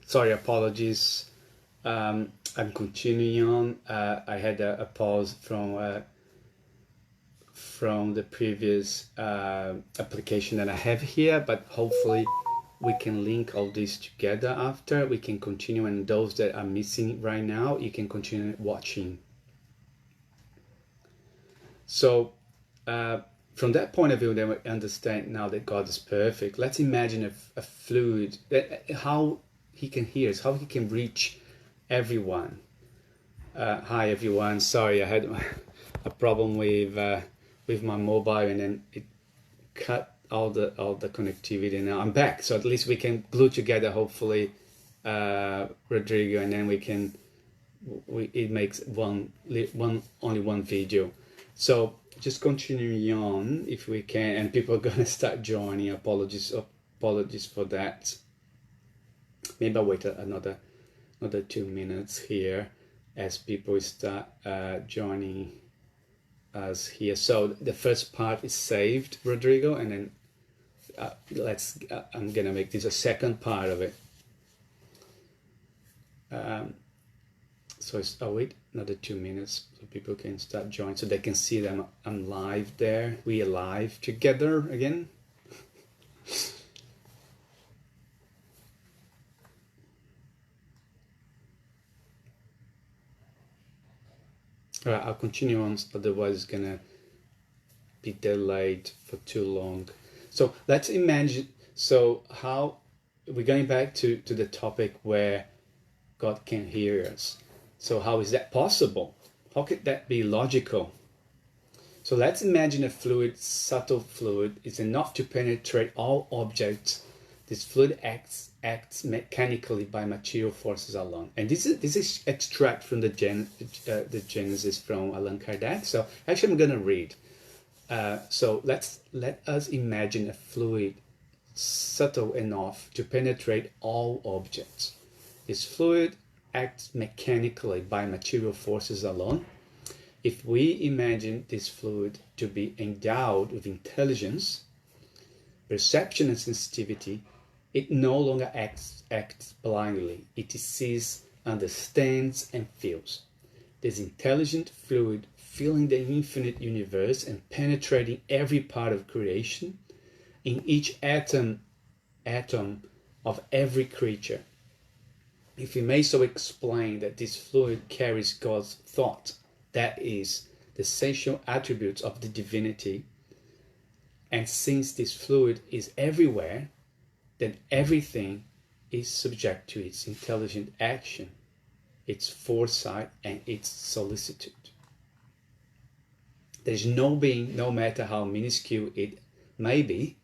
Sorry, apologies. I'm continuing on. I had a pause from the previous application that I have here, but hopefully we can link all this together after. We can continue, and those that are missing right now, you can continue watching. So from that point of view, then we understand now that God is perfect. Let's imagine a fluid, how he can hear us, how he can reach everyone. Hi everyone, sorry, I had a problem with my mobile, and then it cut all the connectivity. Now I'm back, so at least we can glue together, hopefully, Rodrigo, and then it makes only one video. So just continuing on if we can, and people are gonna start joining. Apologies for that. Maybe I'll wait another 2 minutes here as people start joining us here. So the first part is saved, Rodrigo, and then I'm gonna make this a second part of it. So I'll wait another 2 minutes so people can start joining, so they can see them. I'm live there. We are live together again. All right, I'll continue on, otherwise it's gonna be delayed for too long. So let's imagine, so how we're going back to the topic where God can hear us. So how is that possible? How could that be logical? So let's imagine a fluid, subtle fluid, is enough to penetrate all objects. This fluid acts mechanically by material forces alone. And this is extract from the Genesis from Allan Kardec. So actually I'm going to read. So let us imagine a fluid subtle enough to penetrate all objects. This fluid acts mechanically by material forces alone. If we imagine this fluid to be endowed with intelligence, perception and sensitivity, it no longer acts blindly. It sees, understands, and feels. This intelligent fluid filling the infinite universe and penetrating every part of creation, in each atom of every creature. If we may so explain that this fluid carries God's thought, that is, the essential attributes of the divinity, and since this fluid is everywhere, then everything is subject to its intelligent action, its foresight, and its solicitude. There's no being, no matter how minuscule it may be,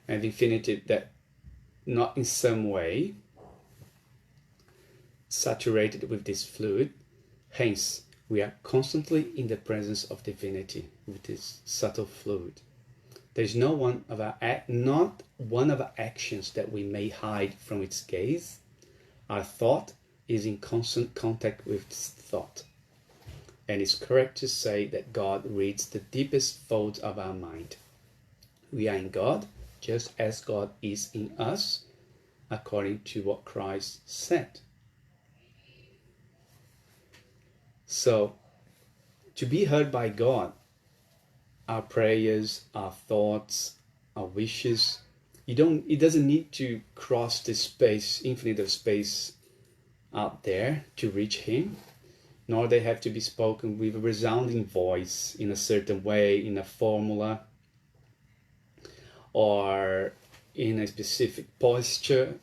and infinity that not in some way saturated with this fluid. Hence, we are constantly in the presence of divinity with this subtle fluid. There is not one of our actions that we may hide from its gaze. Our thought is in constant contact with this thought. And it's correct to say that God reads the deepest folds of our mind. We are in God just as God is in us, according to what Christ said. So, to be heard by God, our prayers, our thoughts, our wishes, it doesn't need to cross the space, infinite of space out there to reach Him, nor they have to be spoken with a resounding voice in a certain way, in a formula, or in a specific posture,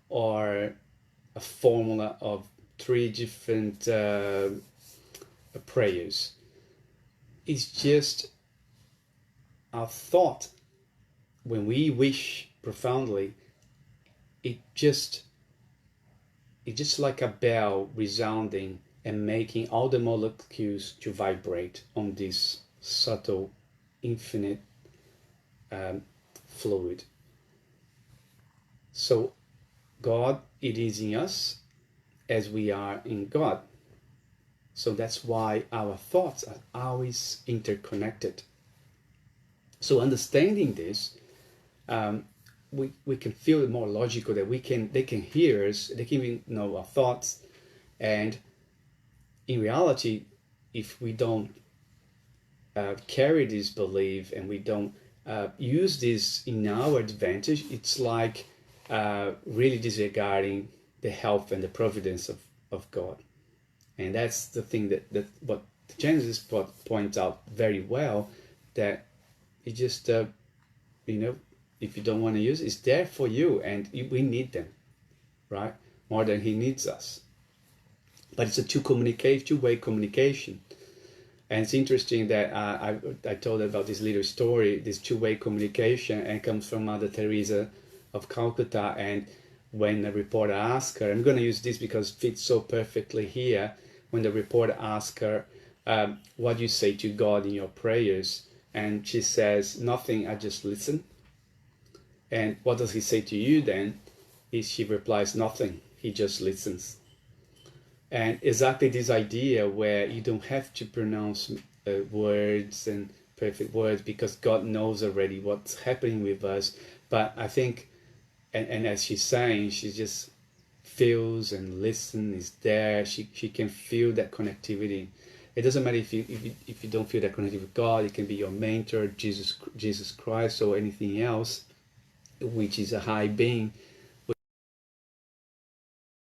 or a formula of 3 different prayers. It's just our thought. When we wish profoundly, it's just like a bell resounding and making all the molecules to vibrate on this subtle, infinite fluid. So God, it is in us as we are in God. So that's why our thoughts are always interconnected. So understanding this, we can feel it more logical, that they can hear us, they can even know our thoughts. And in reality, if we don't carry this belief and we don't use this in our advantage, it's like really disregarding the help and the providence of God. And that's the thing that what Genesis points out very well, that it just, if you don't want to use it, it's there for you, and we need them, right? More than he needs us. But it's a two-way communication. And it's interesting that I told about this little story, this two-way communication, and it comes from Mother Teresa of Calcutta. And when the reporter asked her, I'm going to use this because it fits so perfectly here, when the reporter asked her, what do you say to God in your prayers? And she says, nothing, I just listen. And what does he say to you then? She replies, nothing, he just listens. And exactly this idea where you don't have to pronounce words and perfect words, because God knows already what's happening with us. But I think, and as she's saying, she just feels and listens, is there. She can feel that connectivity. It doesn't matter if you don't feel that connectivity with God. It can be your mentor, Jesus Christ, or anything else, which is a high being.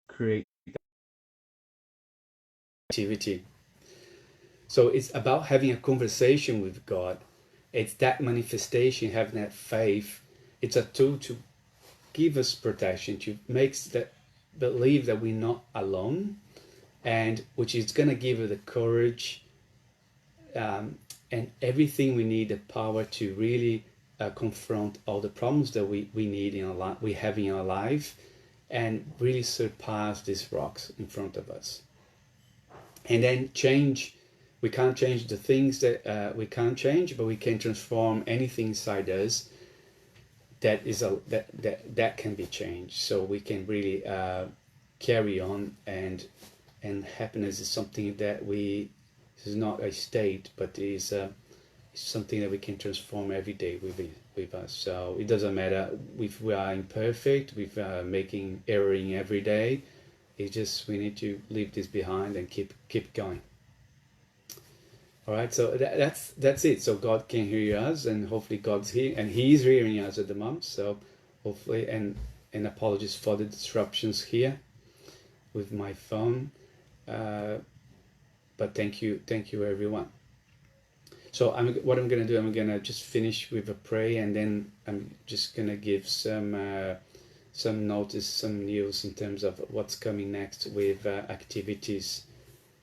Create activity. So it's about having a conversation with God. It's that manifestation, having that faith. It's a tool to give us protection, to make that believe that we're not alone, and which is going to give us the courage and everything we need, the power to really confront all the problems that we need in our life, we have in our life, and really surpass these rocks in front of us. And then change. We can't change the things that we can't change, but we can transform anything inside us that can be changed. So we can really carry on, and happiness is something that this is not a state, but is something that we can transform every day with us. So it doesn't matter if we are imperfect, with erring every day. It's just we need to leave this behind and keep going. All right, so that's it. So God can hear us, and hopefully God's here, and He's hearing us at the moment. So hopefully, and apologies for the disruptions here with my phone, but thank you everyone. So what I'm gonna do, I'm gonna just finish with a prayer, and then I'm just gonna give some notice, some news in terms of what's coming next with activities.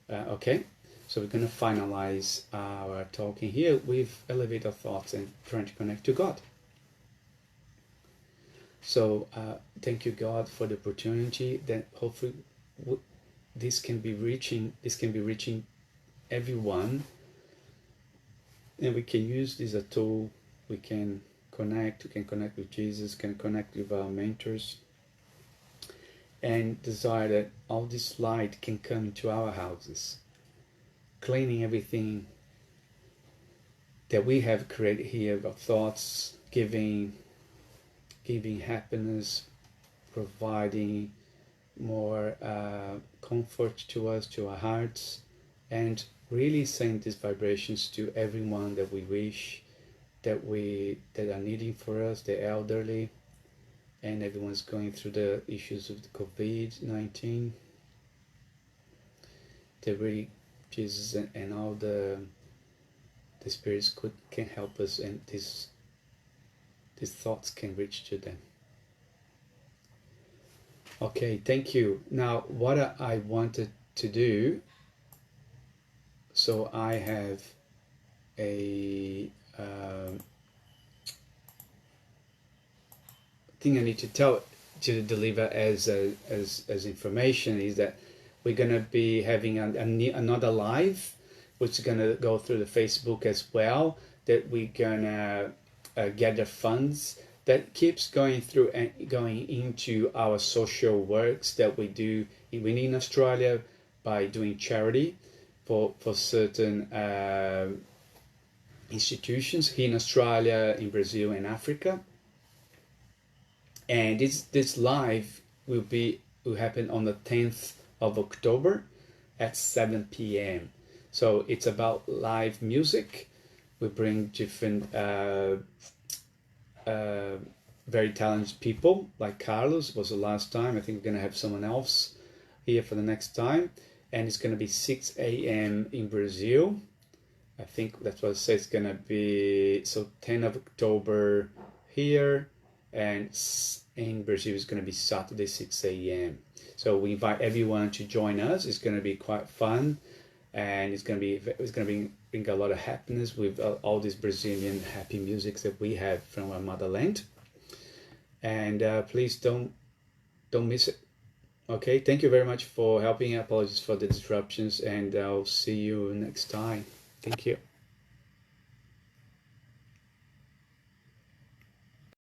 Okay. So we're going to finalize our talking here with elevator thoughts and trying to connect to God. So thank you, God, for the opportunity that hopefully this can be reaching everyone, and we can use this as a tool. We can connect with Jesus, can connect with our mentors, and desire that all this light can come into our houses, cleaning everything that we have created here, our thoughts, giving happiness, providing more comfort to us, to our hearts, and really send these vibrations to everyone that we wish, that are needing for us, the elderly, and everyone's going through the issues of the COVID-19. They really, Jesus and all the spirits can help us, and these thoughts can reach to them. Okay, thank you. Now, what I wanted to do, so I have a thing I need to deliver as information, is that we're going to be having another live, which is going to go through the Facebook as well, that we're going to gather funds that keeps going through and going into our social works that we do in Australia by doing charity for certain institutions here in Australia, in Brazil, and Africa. And this live will happen on the 10th of October at 7 p.m. So it's about live music. We bring different very talented people, like Carlos was the last time. I think we're going to have someone else here for the next time. And it's going to be 6 a.m. in Brazil. I think that's what it says. It's going to be, so 10th of October here, and in Brazil it's going to be Saturday 6 a.m. So we invite everyone to join us. It's going to be quite fun, and it's going to bring a lot of happiness with all this Brazilian happy music that we have from our motherland. And please don't miss it. Okay, thank you very much for helping. Apologies for the disruptions, and I'll see you next time. Thank you.